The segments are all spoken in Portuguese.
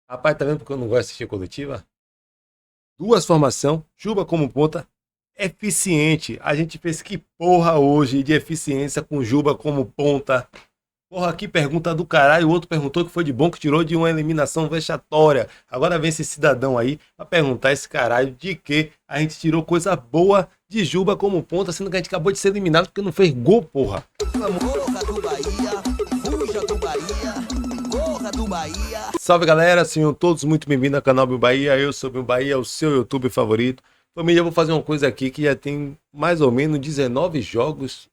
Rapaz, tá vendo porque eu não gosto de assistir coletiva? Duas formação, Juba como ponta, eficiente. A gente fez que porra hoje de eficiência com Juba como ponta. Porra, que pergunta do caralho. O outro perguntou que foi de bom que tirou de uma eliminação vexatória. Agora vem esse cidadão aí pra perguntar esse caralho de que a gente tirou coisa boa de Juba como ponta, sendo que a gente acabou de ser eliminado porque não fez gol, porra. Corra do Bahia, fuja do Bahia, corra do Bahia. Salve galera, sejam todos muito bem-vindos ao canal Bio Bahia. Eu sou Bio Bahia, o seu YouTube favorito. Família, eu vou fazer uma coisa aqui que já tem mais ou menos 19 jogos,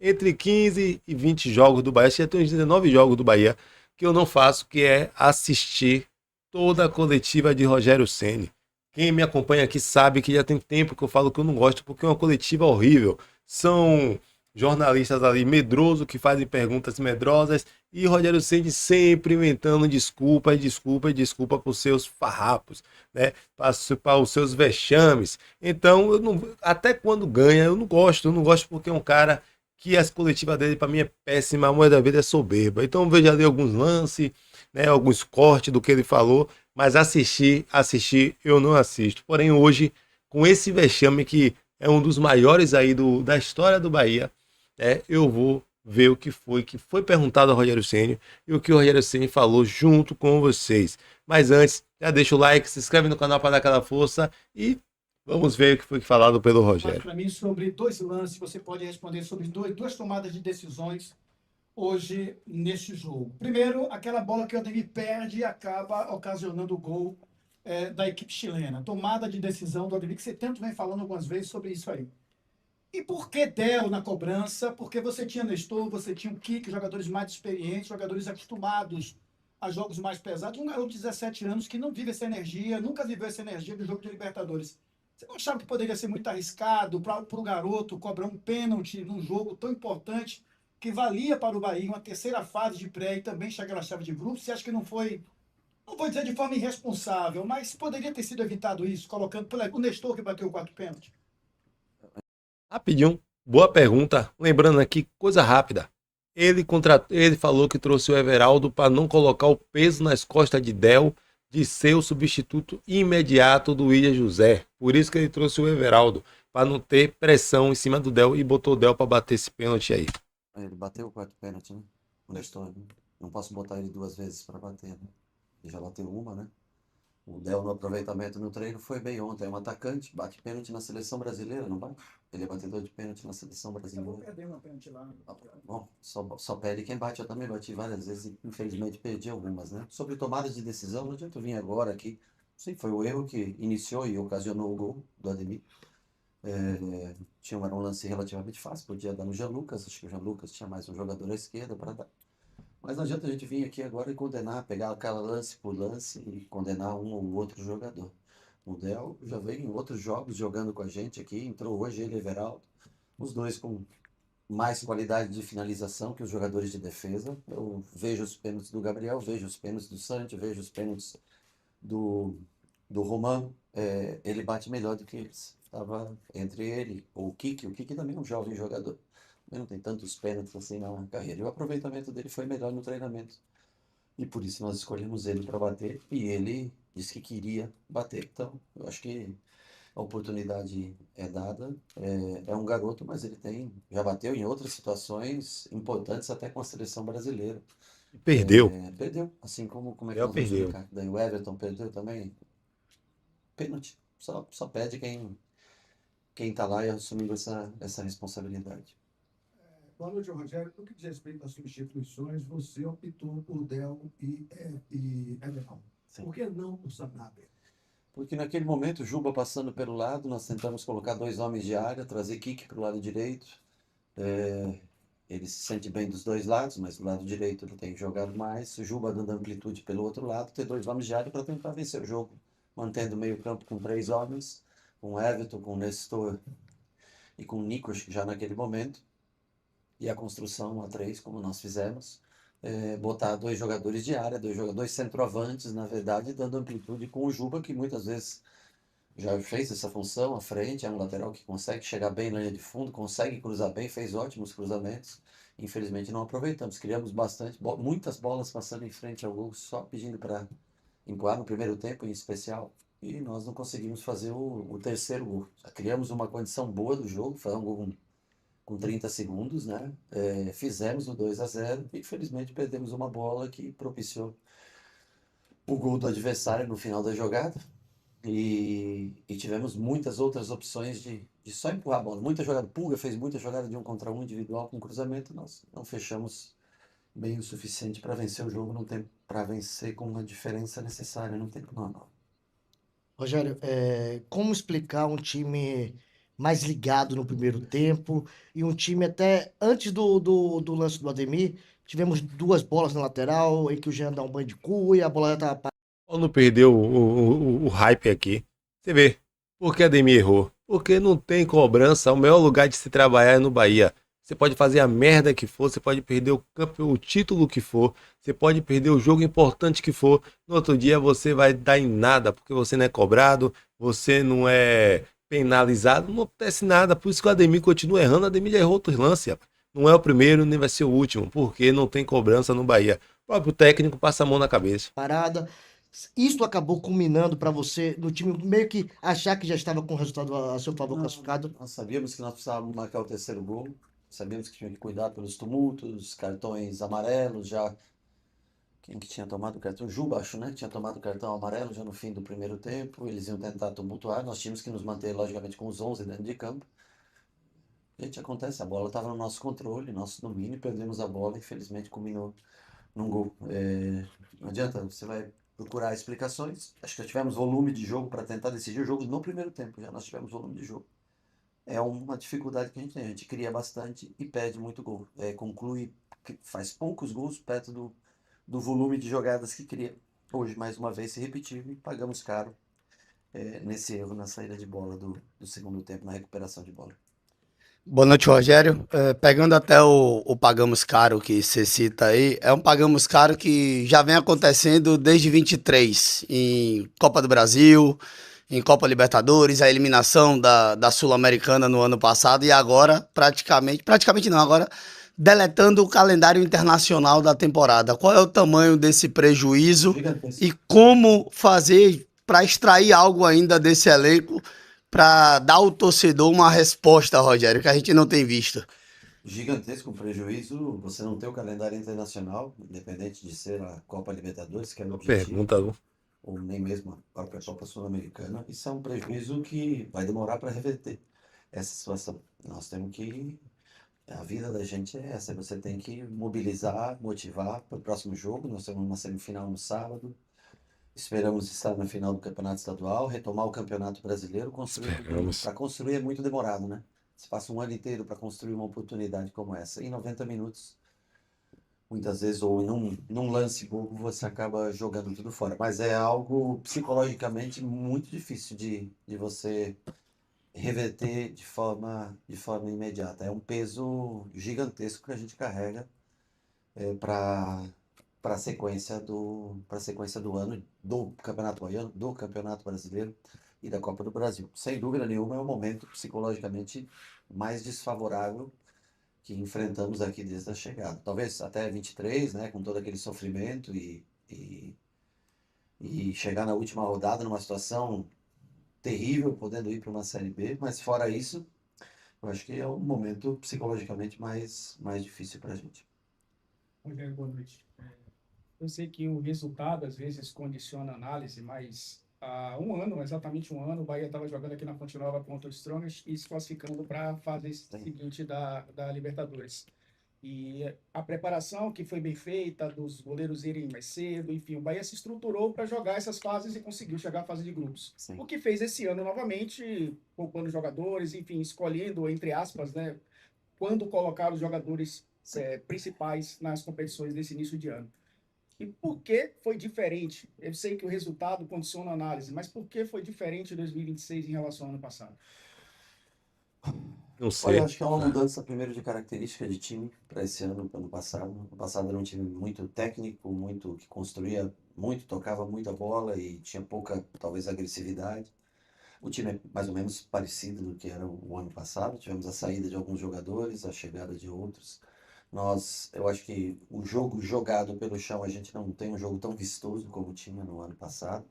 entre 15 e 20 jogos do Bahia. Já tem uns 19 jogos do Bahia que eu não faço, que é assistir toda a coletiva de Rogério Ceni. Quem me acompanha aqui sabe que já tem tempo que eu falo que eu não gosto, porque é uma coletiva horrível. São jornalistas ali medrosos que fazem perguntas medrosas e Rogério Ceni sempre inventando desculpa e desculpa e desculpa para os seus farrapos, né? Para os seus vexames. Então, eu não, até quando ganha, eu não gosto porque é um cara que as coletivas dele para mim é péssima, a moeda dele é soberba. Então, eu vejo ali alguns lances, né, alguns cortes do que ele falou, mas assistir eu não assisto. Porém, hoje, com esse vexame que é um dos maiores aí da história do Bahia, eu vou ver o que foi perguntado ao Rogério Ceni e o que o Rogério Ceni falou junto com vocês. Mas antes, já deixa o like, se inscreve no canal para dar aquela força e vamos ver o que foi falado pelo Rogério. Para mim, sobre dois lances, você pode responder sobre duas tomadas de decisões hoje neste jogo. Primeiro, aquela bola que o Ademir perde e acaba ocasionando o gol da equipe chilena. Tomada de decisão do Ademir, que você tanto vem falando algumas vezes sobre isso aí. E por que Del na cobrança? Porque você tinha Nestor, você tinha o Kik, jogadores mais experientes, jogadores acostumados a jogos mais pesados. Um garoto de 17 anos que não vive essa energia, nunca viveu essa energia do jogo de Libertadores. Você não achava que poderia ser muito arriscado para o garoto cobrar um pênalti num jogo tão importante que valia para o Bahia uma terceira fase de pré e também chegar na chave de grupo? Você acha que não foi, não vou dizer de forma irresponsável, mas poderia ter sido evitado isso, colocando o Nestor que bateu o quarto pênalti? Rapidinho, boa pergunta. Lembrando aqui, coisa rápida. Ele falou que trouxe o Everaldo para não colocar o peso nas costas de Del de ser o substituto imediato do William José. Por isso que ele trouxe o Everaldo, para não ter pressão em cima do Del e botou o Del para bater esse pênalti aí. Ele bateu o quarto pênalti, né? O Nestor, né? Não posso botar ele duas vezes para bater, né? Ele já bateu uma, né? O Del no aproveitamento no treino foi bem ontem. É um atacante, bate pênalti na seleção brasileira, não bate? Ele é batedor de pênalti na seleção brasileira. Bom, só perde quem bate. Eu também bati várias vezes e infelizmente perdi algumas, né? Sobre tomadas de decisão, não adianta eu vir agora aqui. Sim, foi o erro que iniciou e ocasionou o gol do Ademir. Era um lance relativamente fácil, podia dar no Jean Lucas, acho que o Jean Lucas tinha mais um jogador à esquerda para dar. Mas não adianta a gente vir aqui agora e condenar, pegar aquela lance por lance e condenar um ou outro jogador. O Del já veio em outros jogos jogando com a gente aqui, entrou hoje ele e Everaldo, os dois com mais qualidade de finalização que os jogadores de defesa. Eu vejo os pênaltis do Gabriel, vejo os pênaltis do Santi, vejo os pênaltis do, do Romano. Ele bate melhor do que eles. Estava entre ele ou o Kiki também é um jovem jogador. Ele não tem tantos pênaltis assim na carreira. E o aproveitamento dele foi melhor no treinamento. E por isso nós escolhemos ele para bater. E ele disse que queria bater. Então, eu acho que a oportunidade é dada. É um garoto, mas ele já bateu em outras situações importantes, até com a seleção brasileira. Perdeu. Perdeu, assim como é que Del nós vamos perdeu. explicar? Daí o Everton perdeu também. Pênalti. Só perde quem tá lá e assumindo essa responsabilidade. Boa noite, Rogério. No que diz respeito às substituições, você optou por Del e Everton. Sim. Por que não o Sanabria? Porque naquele momento, o Juba passando pelo lado, nós tentamos colocar dois homens de área, trazer Kik para o lado direito. Ele se sente bem dos dois lados, mas do lado direito ele tem jogado mais. O Juba dando amplitude pelo outro lado, ter dois homens de área para tentar vencer o jogo, mantendo o meio-campo com três homens, com Everton, com Nestor e com Nikos já naquele momento. E a construção a três, como nós fizemos, botar dois jogadores de área, dois centroavantes, na verdade, dando amplitude com o Juba, que muitas vezes já fez essa função à frente, é um lateral que consegue chegar bem na linha de fundo, consegue cruzar bem, fez ótimos cruzamentos. Infelizmente não aproveitamos, criamos bastante, muitas bolas passando em frente ao gol, só pedindo para empurrar no primeiro tempo em especial, e nós não conseguimos fazer o terceiro gol. Criamos uma condição boa do jogo, foi um gol com 30 segundos, né? Fizemos o 2-0 e infelizmente perdemos uma bola que propiciou o gol do adversário no final da jogada. E tivemos muitas outras opções de só empurrar a bola. Muita jogada, Pulga fez muita jogada de 1 contra 1 individual com cruzamento, nós não fechamos bem o suficiente para vencer o jogo no tempo, para vencer com uma diferença necessária no tempo normal. Rogério, como explicar um time mais ligado no primeiro tempo e um time até antes do lance do Ademir, tivemos duas bolas na lateral em que o Jean dá um banho de cu e a bola já estava. Ou não perdeu o hype aqui. Você vê, por que Ademir errou? Porque não tem cobrança. O melhor lugar de se trabalhar é no Bahia. Você pode fazer a merda que for, você pode perder o título que for, você pode perder o jogo importante que for. No outro dia você vai dar em nada, porque você não é cobrado, você não é penalizado, não acontece nada. Por isso que o Ademir continua errando. O Ademir já errou outros lances, rapaz. Não é o primeiro, nem vai ser o último, porque não tem cobrança no Bahia. O próprio técnico passa a mão na cabeça. Parada. Isso acabou culminando para você no time meio que achar que já estava com o resultado a seu favor classificado. Nós sabíamos que nós precisávamos marcar o terceiro gol, sabíamos que tinha que cuidar pelos tumultos, cartões amarelos, já. Quem que tinha tomado o cartão? Juba, acho, né? Tinha tomado o cartão amarelo já no fim do primeiro tempo. Eles iam tentar tumultuar. Nós tínhamos que nos manter, logicamente, com os 11 dentro de campo. Gente, acontece, a bola estava no nosso controle, nosso domínio, perdemos a bola, infelizmente culminou num gol. Não adianta, você vai procurar explicações. Acho que já tivemos volume de jogo para tentar decidir o jogo no primeiro tempo, já nós tivemos volume de jogo. É uma dificuldade que a gente cria bastante e perde muito gol. Conclui, faz poucos gols perto do volume de jogadas que cria. Hoje, mais uma vez, se repetiu e pagamos caro nesse erro na saída de bola do segundo tempo, na recuperação de bola. Boa noite, Rogério. Pegando até o pagamos caro que você cita aí, é um pagamos caro que já vem acontecendo desde 23, em Copa do Brasil, em Copa Libertadores, a eliminação da Sul-Americana no ano passado e agora, praticamente não, agora deletando o calendário internacional da temporada. Qual é o tamanho desse prejuízo Gigantesco. e como fazer para extrair algo ainda desse elenco para dar ao torcedor uma resposta, Rogério, que a gente não tem visto? Gigantesco prejuízo, você não ter o calendário internacional, independente de ser a Copa Libertadores, que é o objetivo, Pergunta, viu? ou nem mesmo a própria Copa Sul-Americana, isso é um prejuízo que vai demorar para reverter essa situação. Nós temos que. A vida da gente é essa, você tem que mobilizar, motivar para o próximo jogo. Nós temos uma semifinal no sábado. Esperamos estar na final do Campeonato Estadual, retomar o Campeonato Brasileiro, construir. Esperamos. Para construir é muito demorado, né? Você passa um ano inteiro para construir uma oportunidade como essa. Em 90 minutos, muitas vezes, ou num lance bobo, você acaba jogando tudo fora. Mas é algo psicologicamente muito difícil de você reverter de forma imediata. É um peso gigantesco que a gente carrega para a sequência do ano do Campeonato Baiano, do Campeonato Brasileiro e da Copa do Brasil. Sem dúvida nenhuma, é o momento psicologicamente mais desfavorável que enfrentamos aqui desde a chegada. Talvez até 23, né, com todo aquele sofrimento e chegar na última rodada numa situação terrível, podendo ir para uma Série B, mas fora isso, eu acho que é o momento psicologicamente mais difícil para a gente. Rogério, boa noite. Eu sei que o resultado às vezes condiciona a análise, mas há exatamente um ano, o Bahia estava jogando aqui na Fonte Nova contra o Strongest e se classificando para a fase seguinte da Libertadores. E a preparação que foi bem feita, dos goleiros irem mais cedo, enfim, o Bahia se estruturou para jogar essas fases e conseguiu chegar à fase de grupos. Sim. O que fez esse ano novamente, poupando jogadores, enfim, escolhendo, entre aspas, né, quando colocar os jogadores principais nas competições desse início de ano. E por que foi diferente? Eu sei que o resultado condiciona a análise, mas por que foi diferente em 2026 em relação ao ano passado? Não Olha, sei. eu acho que é uma mudança primeiro de característica de time para esse ano, para o ano passado. O ano passado era um time muito técnico, muito que construía muito, tocava muito a bola e tinha pouca, talvez, agressividade. O time é mais ou menos parecido do que era o ano passado. Tivemos a saída de alguns jogadores, a chegada de outros. Eu acho que o jogo jogado pelo chão, a gente não tem um jogo tão vistoso como tinha no ano passado,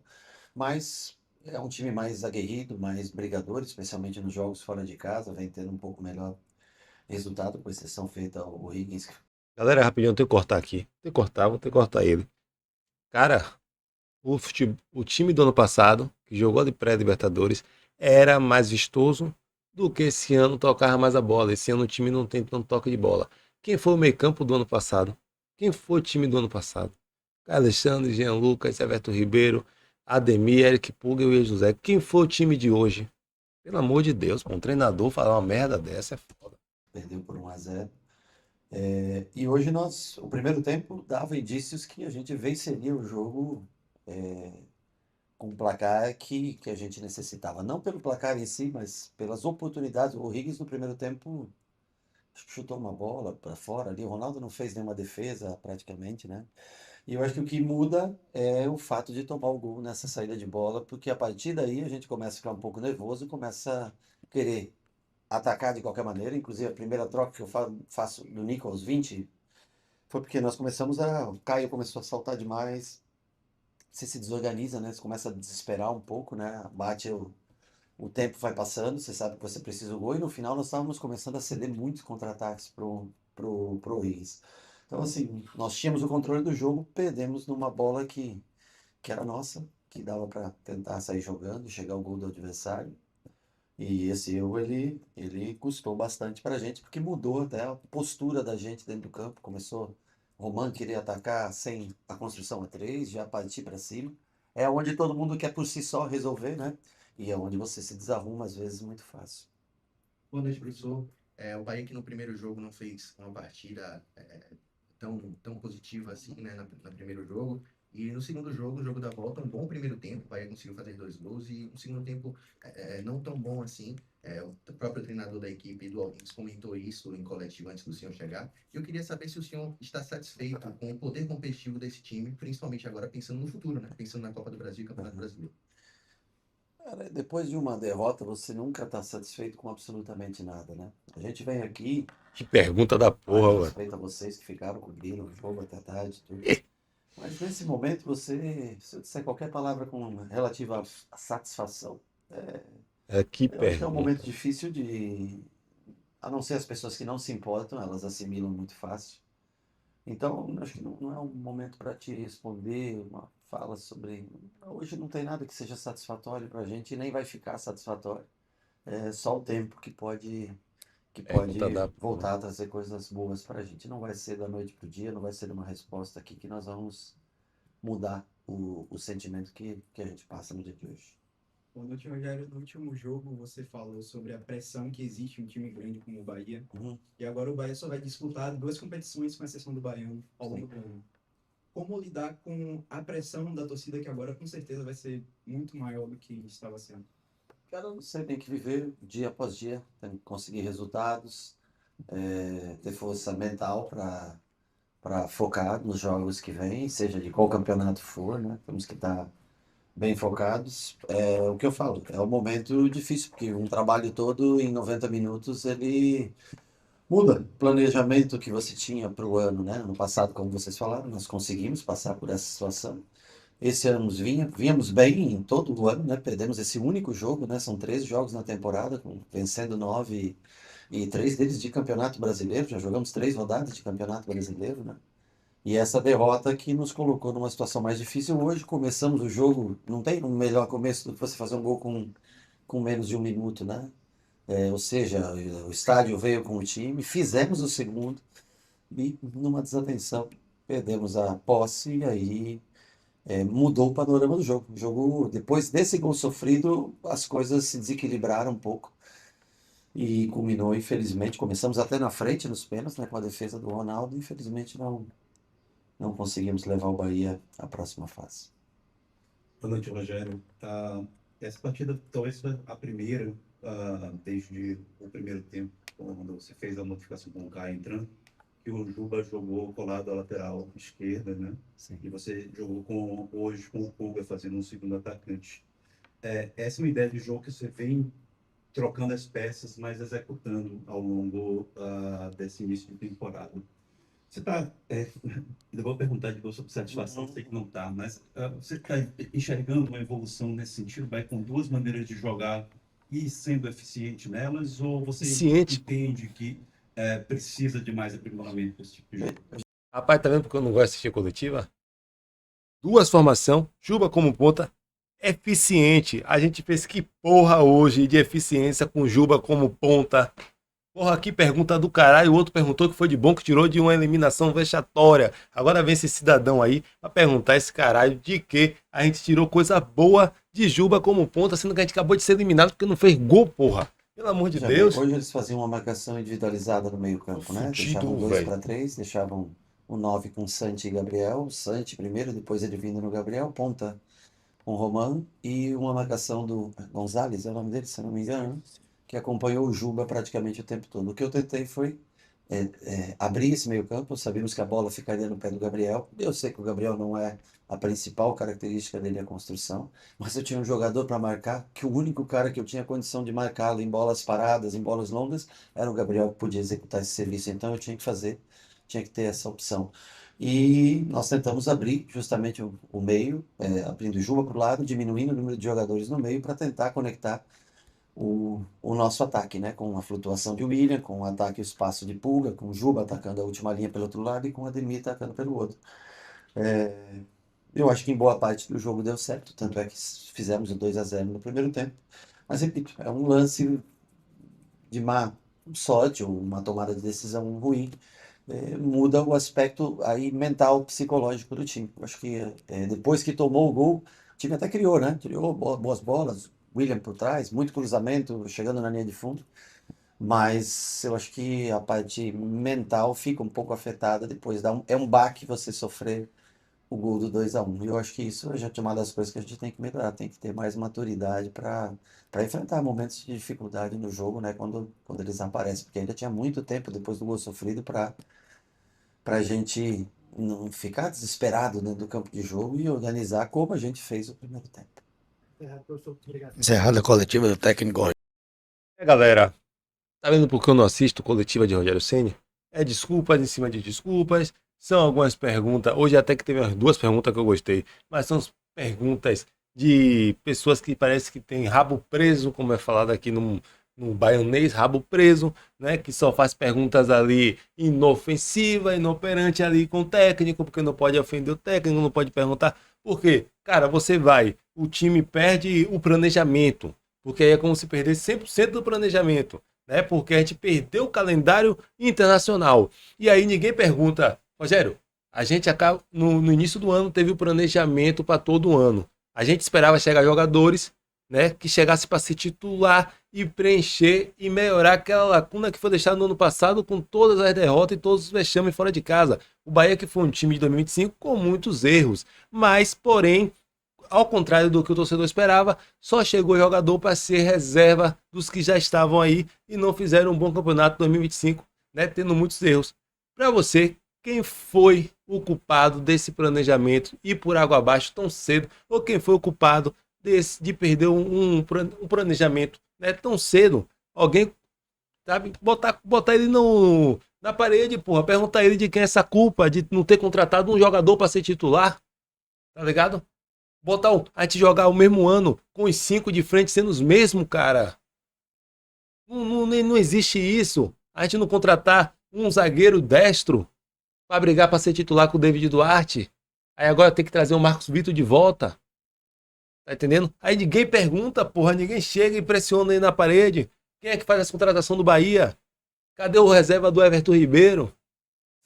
mas é um time mais aguerrido, mais brigador, especialmente nos jogos fora de casa, vem tendo um pouco melhor resultado, com exceção feita ao Higgins. Galera, rapidinho, eu tenho que cortar aqui. Tem que cortar, vou ter que cortar ele. Cara, o time do ano passado, que jogou de pré-Libertadores, era mais vistoso do que esse ano tocava mais a bola. Esse ano o time não tem tanto toque de bola. Quem foi o meio-campo do ano passado? Quem foi o time do ano passado? Alexandre, Jean Lucas, Everton Ribeiro, Ademir, Eric Pulga e José. Quem foi o time de hoje? Pelo amor de Deus, pô, um treinador falar uma merda dessa é foda. Perdeu por 1-0. E hoje o primeiro tempo dava indícios que a gente venceria o jogo é, com o placar que a gente necessitava. Não pelo placar em si, mas pelas oportunidades. O Higgins no primeiro tempo acho que chutou uma bola para fora ali. O Ronaldo não fez nenhuma defesa praticamente, né? E eu acho que o que muda é o fato de tomar o gol nessa saída de bola, porque a partir daí a gente começa a ficar um pouco nervoso e começa a querer atacar de qualquer maneira. Inclusive, a primeira troca que eu faço do Nico aos 20 foi porque nós começamos a. O Caio começou a saltar demais. Você se desorganiza, né? Você começa a desesperar um pouco, né? O tempo vai passando, você sabe que você precisa do gol, e no final nós estávamos começando a ceder muitos contra-ataques pro Riz. Então, assim, nós tínhamos o controle do jogo, perdemos numa bola que era nossa, que dava para tentar sair jogando, chegar ao gol do adversário. E esse erro, ele custou bastante para a gente, porque mudou até a postura da gente dentro do campo. Começou Roman querer atacar sem a construção a três, já partir para cima. É onde todo mundo quer por si só resolver, né? E é onde você se desarruma, às vezes, muito fácil. Boa noite, professor. O Bahia que no primeiro jogo não fez uma partida tão positiva assim, né, no primeiro jogo. E no segundo jogo, o jogo da volta, um bom primeiro tempo, o Bahia conseguiu fazer 2 gols e um segundo tempo não tão bom assim. O próprio treinador da equipe do Alves comentou isso em coletivo antes do senhor chegar. Eu queria saber se o senhor está satisfeito com o poder competitivo desse time, principalmente agora pensando no futuro, né? Pensando na Copa do Brasil e Campeonato Brasileiro. Cara, depois de uma derrota, você nunca está satisfeito com absolutamente nada, né? A gente vem aqui, Que pergunta da porra, mano. respeito a vocês que ficaram cobrindo o jogo até tarde, tudo. Mas nesse momento, se eu disser qualquer palavra relativa à satisfação, Que eu acho que é um momento pergunta. difícil a não ser as pessoas que não se importam, elas assimilam muito fácil. Então, acho que não é um momento para te responder uma fala sobre. Hoje não tem nada que seja satisfatório para a gente e nem vai ficar satisfatório. É só o tempo que Pergunta pode da porra. voltar a trazer coisas boas para a gente. Não vai ser da noite para o dia, não vai ser uma resposta aqui que nós vamos mudar o sentimento que a gente passa no dia de hoje. Boa noite, Rogério. No último jogo, você falou sobre a pressão que existe em um time grande como o Bahia. Uhum. E agora o Bahia só vai disputar 2 competições, com exceção do Baiano, ao longo do ano. Como lidar com a pressão da torcida, que agora com certeza vai ser muito maior do que estava sendo? Cara, você tem que viver dia após dia, tem que conseguir resultados, ter força mental para focar nos jogos que vêm, seja de qual campeonato for, né? Temos que estar bem focados. É o que eu falo, é um momento difícil, porque um trabalho todo em 90 minutos ele muda. O planejamento que você tinha para o ano, né? No passado, como vocês falaram, nós conseguimos passar por essa situação. Esse ano vínhamos bem em todo o ano, né? Perdemos esse único jogo, né? São 13 jogos na temporada, vencendo 9 e 3 deles de Campeonato Brasileiro. Já jogamos 3 rodadas de Campeonato Brasileiro, né? E essa derrota que nos colocou numa situação mais difícil. Hoje começamos o jogo, não tem um melhor começo do que você fazer um gol com menos de um minuto, né? Ou seja, o estádio veio com o time, fizemos o segundo e numa desatenção perdemos a posse e aí mudou o panorama do jogo. O jogo, depois desse gol sofrido, as coisas se desequilibraram um pouco e culminou, infelizmente. Começamos até na frente nos pênaltis, né, com a defesa do Ronaldo. Infelizmente, não conseguimos levar o Bahia à próxima fase. Boa noite, Rogério. Essa partida talvez foi a primeira, desde o primeiro tempo, quando você fez a modificação com o Caio entrando, que o Juba jogou colado à lateral esquerda, né? Sim. E você jogou hoje com o Pulga fazendo um segundo atacante. Essa é uma ideia de jogo que você vem trocando as peças, mas executando ao longo desse início de temporada. Você está, eu vou perguntar de você sobre satisfação, sei que não está, mas você está enxergando uma evolução nesse sentido, vai com duas maneiras de jogar e sendo eficiente nelas, ou você Eficiente. entende que precisa de mais aprimoramento para esse tipo de jogo? Rapaz, tá vendo porque eu não gosto de assistir coletiva? Duas formação, Juba como ponta, eficiente. A gente fez que porra hoje de eficiência com Juba como ponta. Porra, que pergunta do caralho. O outro perguntou que foi de bom, que tirou de uma eliminação vexatória. Agora vem esse cidadão aí pra perguntar esse caralho de que a gente tirou coisa boa de Juba como ponta, sendo que a gente acabou de ser eliminado porque não fez gol, porra. Pelo amor de Já Deus. hoje eles faziam uma marcação individualizada no meio-campo, né? Fudido, Deixavam 2 velho. para 3, deixavam o 9 com Santi e Gabriel, o Santi primeiro, depois ele vindo no Gabriel, ponta com Roman, e uma marcação do Gonzalez, é o nome dele, se eu não me engano, né? Que acompanhou o Juba praticamente o tempo todo. O que eu tentei foi abrir esse meio-campo, sabíamos que a bola ficaria no pé do Gabriel. Eu sei que o Gabriel não é a principal característica dele, a construção, mas eu tinha um jogador para marcar, que o único cara que eu tinha condição de marcá-lo em bolas paradas, em bolas longas, era o Gabriel que podia executar esse serviço. Então eu tinha que ter essa opção. E nós tentamos abrir justamente o meio, abrindo o Juba para o lado, diminuindo o número de jogadores no meio para tentar conectar o nosso ataque, né? Com a flutuação de William, com o ataque e o espaço de Pulga, com o Juba atacando a última linha pelo outro lado e com o Ademir atacando pelo outro. Eu acho que em boa parte do jogo deu certo, tanto é que fizemos o 2-0 no primeiro tempo. Mas repito, é um lance de má sorte ou uma tomada de decisão ruim. Muda o aspecto aí mental, psicológico do time. Eu acho que depois que tomou o gol, o time até criou, né? Criou boas bolas, William por trás, muito cruzamento, chegando na linha de fundo. Mas eu acho que a parte mental fica um pouco afetada depois. É um baque você sofrer o gol do 2-1. E eu acho que isso já é uma das coisas que a gente tem que melhorar, tem que ter mais maturidade para enfrentar momentos de dificuldade no jogo, né? Quando eles aparecem, porque ainda tinha muito tempo depois do gol sofrido para a gente não ficar desesperado dentro do campo de jogo e organizar como a gente fez o primeiro tempo. Encerrada a coletiva do técnico. Galera, tá vendo por que eu não assisto coletiva de Rogério Ceni? É desculpas em cima de desculpas, são algumas perguntas, hoje até que teve umas 2 perguntas que eu gostei, mas são perguntas de pessoas que parece que tem rabo preso, como é falado aqui no baianês, rabo preso, né? Que só faz perguntas ali inofensiva, inoperante ali com o técnico, porque não pode ofender o técnico, não pode perguntar. Por quê? Cara, o time perde o planejamento, porque aí é como se perdesse 100% do planejamento, né? Porque a gente perdeu o calendário internacional. E aí ninguém pergunta, Rogério, a gente acaba no início do ano teve o planejamento para todo ano. A gente esperava chegar jogadores, né, que chegasse para se titular e preencher e melhorar aquela lacuna que foi deixada no ano passado com todas as derrotas e todos os vexames fora de casa. O Bahia que foi um time de 2025 com muitos erros, mas porém, ao contrário do que o torcedor esperava, só chegou jogador para ser reserva dos que já estavam aí e não fizeram um bom campeonato em 2025, né, tendo muitos erros. Para você, quem foi o culpado desse planejamento ir por água abaixo tão cedo, ou quem foi o culpado de perder um planejamento, né, tão cedo? Alguém, sabe, botar ele na parede, porra, perguntar ele de quem é essa culpa de não ter contratado um jogador para ser titular, tá ligado? A gente jogar o mesmo ano com os 5 de frente sendo os mesmos, cara. Não existe isso. A gente não contratar um zagueiro destro para brigar para ser titular com o David Duarte. Aí agora tem que trazer o Marcos Vitor de volta. Tá entendendo? Aí ninguém pergunta, porra, ninguém chega e pressiona aí na parede. Quem é que faz essa contratação do Bahia? Cadê o reserva do Everton Ribeiro?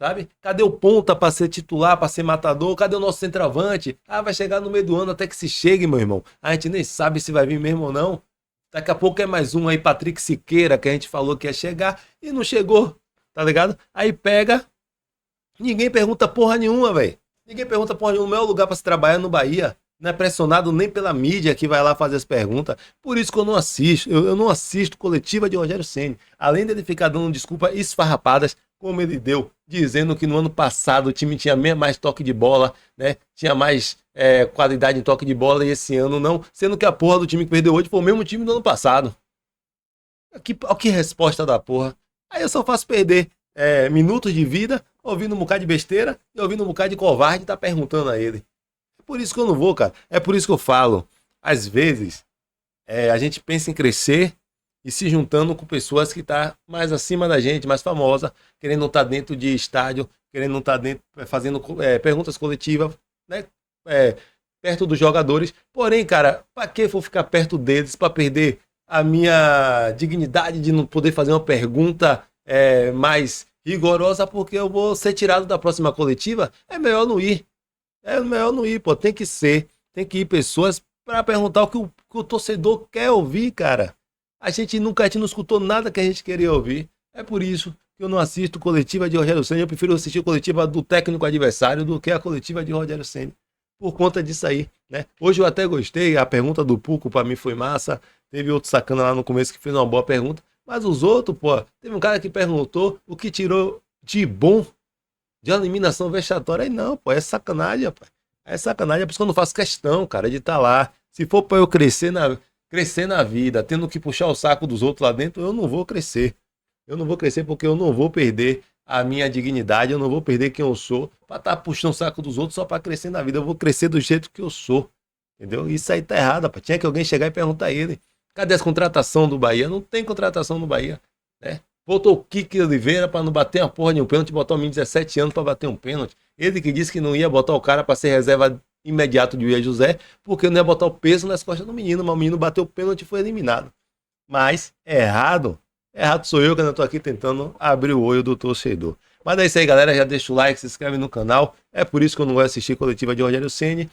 Sabe? Cadê o ponta para ser titular, para ser matador? Cadê o nosso centroavante? Ah, vai chegar no meio do ano até que se chegue, meu irmão. A gente nem sabe se vai vir mesmo ou não. Daqui a pouco é mais um aí, Patrick Siqueira, que a gente falou que ia chegar e não chegou, tá ligado? Aí pega, ninguém pergunta porra nenhuma, velho. Ninguém pergunta porra nenhuma, não é o lugar para se trabalhar no Bahia. Não é pressionado nem pela mídia que vai lá fazer as perguntas. Por isso que eu não assisto. Eu não assisto coletiva de Rogério Ceni. Além dele ficar dando desculpas esfarrapadas, como ele deu, dizendo que no ano passado o time tinha mais toque de bola, né? Tinha mais qualidade em toque de bola e esse ano não. Sendo que a porra do time que perdeu hoje foi o mesmo time do ano passado. Que resposta da porra. Aí eu só faço perder minutos de vida ouvindo um bocado de besteira e ouvindo um bocado de covarde tá perguntando a ele. É por isso que eu não vou, cara. É por isso que eu falo. Às vezes, a gente pensa em crescer e se juntando com pessoas que tá mais acima da gente, mais famosa, querendo estar dentro de estádio, querendo estar dentro, fazendo perguntas coletivas, né? Perto dos jogadores. Porém, cara, pra que vou ficar perto deles pra perder a minha dignidade de não poder fazer uma pergunta mais rigorosa porque eu vou ser tirado da próxima coletiva? É melhor não ir. É melhor não ir, pô. Tem que ir pessoas pra perguntar o que o torcedor quer ouvir, cara. A gente não escutou nada que a gente queria ouvir. É por isso que eu não assisto coletiva de Rogério Ceni. Eu prefiro assistir a coletiva do técnico adversário do que a coletiva de Rogério Ceni. Por conta disso aí, né? Hoje eu até gostei, a pergunta do Puco pra mim foi massa. Teve outro sacana lá no começo que fez uma boa pergunta. Mas os outros, pô, teve um cara que perguntou o que tirou de bom de eliminação vexatória. Aí não, pô, é sacanagem, rapaz. É sacanagem, é por isso que eu não faço questão, cara, de estar lá. Se for pra eu crescer na vida, tendo que puxar o saco dos outros lá dentro, eu não vou crescer. Eu não vou crescer porque eu não vou perder a minha dignidade, eu não vou perder quem eu sou pra estar puxando o saco dos outros só pra crescer na vida. Eu vou crescer do jeito que eu sou. Entendeu? Isso aí tá errado, rapaz. Tinha que alguém chegar e perguntar a ele. Cadê as contratações do Bahia? Não tem contratação no Bahia, né? Voltou o Kiki Oliveira pra não bater uma porra de um pênalti, botar um menino de 17 anos pra bater um pênalti. Ele que disse que não ia botar o cara pra ser reserva imediato de Willian José, porque não ia botar o peso nas costas do menino, mas o menino bateu o pênalti e foi eliminado. Mas errado sou eu que ainda tô aqui tentando abrir o olho do torcedor. Mas é isso aí, galera, já deixa o like, se inscreve no canal. É por isso que eu não vou assistir coletiva de Rogério Ceni,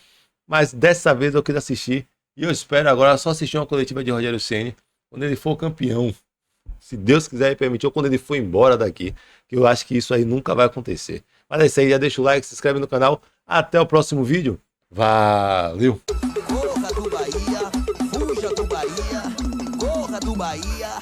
mas dessa vez eu quis assistir e eu espero agora só assistir uma coletiva de Rogério Ceni quando ele for campeão. Se Deus quiser e permitir, ou quando ele for embora daqui, que eu acho que isso aí nunca vai acontecer. Mas é isso aí, já deixa o like, se inscreve no canal. Até o próximo vídeo. Valeu! Corra do Bahia, fuja do Bahia, corra do Bahia.